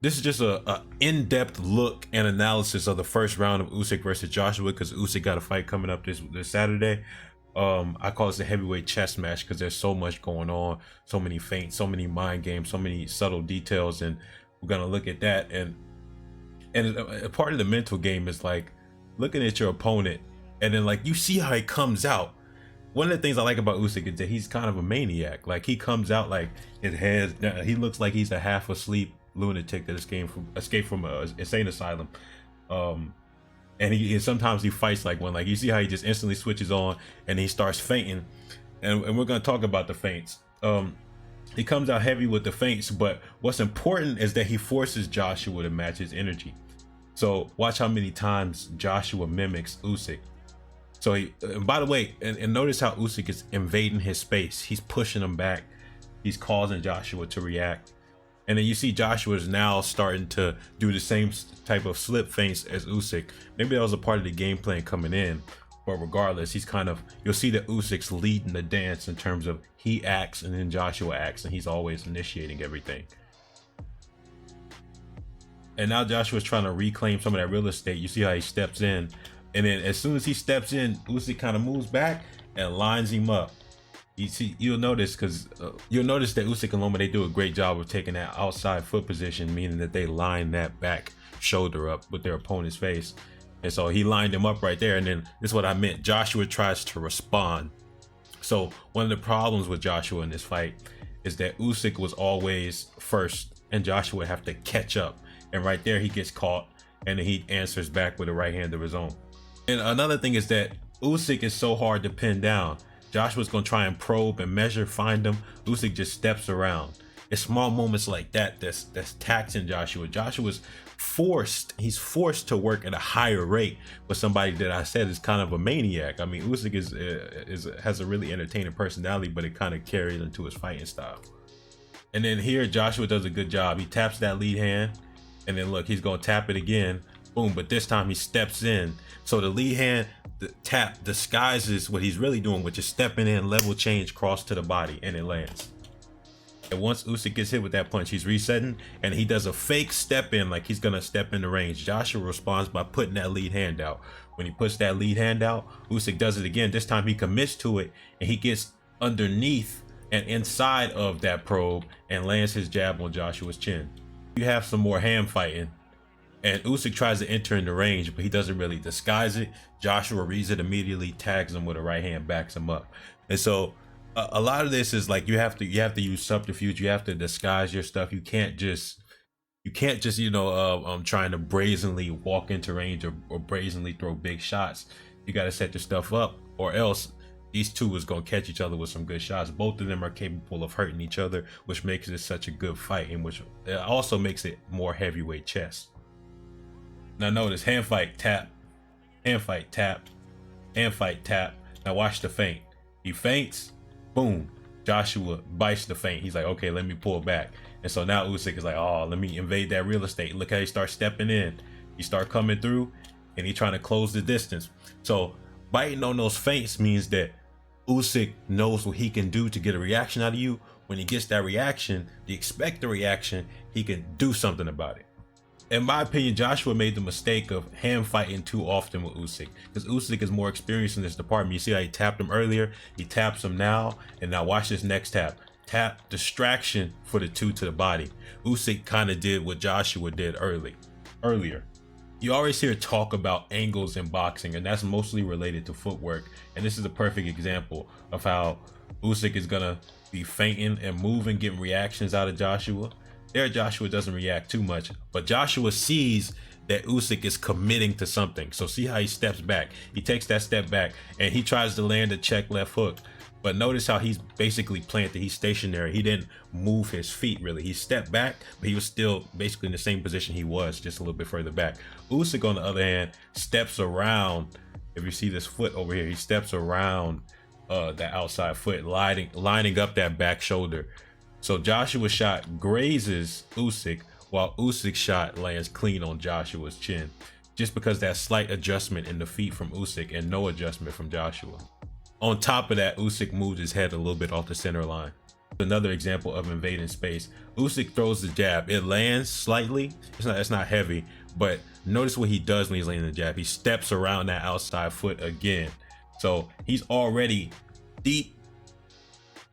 This is just a in-depth look and analysis of the first round of Usyk versus Joshua, because Usyk got a fight coming up this Saturday. I call this a heavyweight chess match because there's so much going on, so many feints, so many mind games, so many subtle details, and we're gonna look at that. And a part of the mental game is like looking at your opponent, and then like you see how he comes out. One of the things I like about Usyk is that he's kind of a maniac. Like he comes out like his head, he looks like he's a half asleep lunatic that escaped from a insane asylum. And sometimes he fights like one. Like you see how he just instantly switches on and he starts feinting, and we're gonna talk about the feints. He comes out heavy with the feints, but what's important is that he forces Joshua to match his energy. So watch how many times Joshua mimics Usyk. So and by the way, and notice how Usyk is invading his space. He's pushing him back. He's causing Joshua to react. And then you see Joshua is now starting to do the same type of slip feints as Usyk. Maybe that was a part of the game plan coming in, but regardless, you'll see that Usyk's leading the dance in terms of he acts and then Joshua acts, and he's always initiating everything. And now Joshua's trying to reclaim some of that real estate. You see how he steps in, and then as soon as he steps in, Usyk kind of moves back and lines him up. You'll notice that Usyk and Loma, they do a great job of taking that outside foot position, meaning that they line that back shoulder up with their opponent's face. And so he lined him up right there. And then this is what I meant. Joshua tries to respond. So one of the problems with Joshua in this fight is that Usyk was always first and Joshua would have to catch up. And right there he gets caught, and then he answers back with a right hand of his own. And another thing is that Usyk is so hard to pin down. Joshua's gonna try and probe and measure, find him. Usyk just steps around. It's small moments like that that's taxing Joshua. Joshua's he's forced to work at a higher rate with somebody that I said is kind of a maniac. I mean, Usyk has a really entertaining personality, but it kind of carries into his fighting style. And then here Joshua does a good job. He taps that lead hand, and then look, he's gonna tap it again. Boom, but this time he steps in. So the lead hand, the tap disguises what he's really doing, which is stepping in, level change, cross to the body, and it lands. And once Usyk gets hit with that punch, he's resetting, and he does a fake step in like he's gonna step in the range. Joshua responds by putting that lead hand out. When he puts that lead hand out, Usyk does it again. This time he commits to it, and he gets underneath and inside of that probe and lands his jab on Joshua's chin. You have some more hand fighting, and Usyk tries to enter in the range, but he doesn't really disguise it. Joshua reads it immediately, tags him with a right hand, backs him up. And so a lot of this is like you have to use subterfuge. You have to disguise your stuff. You can't just trying to brazenly walk into range or brazenly throw big shots. You got to set your stuff up, or else these two is going to catch each other with some good shots. Both of them are capable of hurting each other, which makes it such a good fight, and which also makes it more heavyweight chess. Now notice hand fight, tap, hand fight, tap, hand fight, tap. Now watch the feint. He feints, boom. Joshua bites the feint. He's like, okay, let me pull back. And so now Usyk is like, oh, let me invade that real estate. Look how he starts stepping in. He start coming through, and he trying to close the distance. So biting on those feints means that Usyk knows what he can do to get a reaction out of you. When he gets that reaction, the expected reaction, he can do something about it. In my opinion, Joshua made the mistake of hand fighting too often with Usyk, because Usyk is more experienced in this department. You see how he tapped him earlier, he taps him now, and now watch this next tap. Tap, distraction for the two to the body. Usyk kind of did what Joshua did earlier. You always hear talk about angles in boxing, and that's mostly related to footwork. And this is a perfect example of how Usyk is gonna be feinting and moving, getting reactions out of Joshua. There, Joshua doesn't react too much, but Joshua sees that Usyk is committing to something. So see how he steps back. He takes that step back, and he tries to land a check left hook. But notice how he's basically planted. He's stationary. He didn't move his feet really. He stepped back, but he was still basically in the same position he was, just a little bit further back. Usyk, on the other hand, steps around. If you see this foot over here, he steps around that outside foot, lining up that back shoulder. So Joshua's shot grazes Usyk, while Usyk's shot lands clean on Joshua's chin, just because that slight adjustment in the feet from Usyk and no adjustment from Joshua. On top of that, Usyk moved his head a little bit off the center line. Another example of invading space. Usyk throws the jab. It lands slightly. It's not heavy, but notice what he does when he's landing the jab. He steps around that outside foot again. So he's already deep.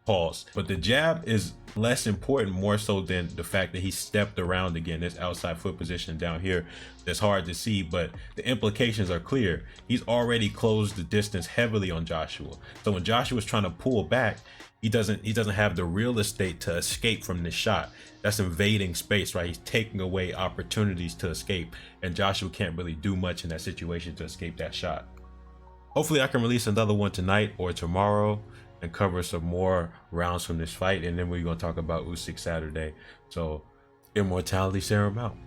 Pause. But the jab is less important, more so than the fact that he stepped around again. This outside foot position down here that's hard to see, but the implications are clear. He's already closed the distance heavily on Joshua. So when Joshua's trying to pull back, he doesn't have the real estate to escape from this shot. That's invading space, right? He's taking away opportunities to escape, and Joshua can't really do much in that situation to escape that shot. Hopefully I can release another one tonight or tomorrow and cover some more rounds from this fight, and then we're gonna talk about Usyk Saturday. So immortality serum out.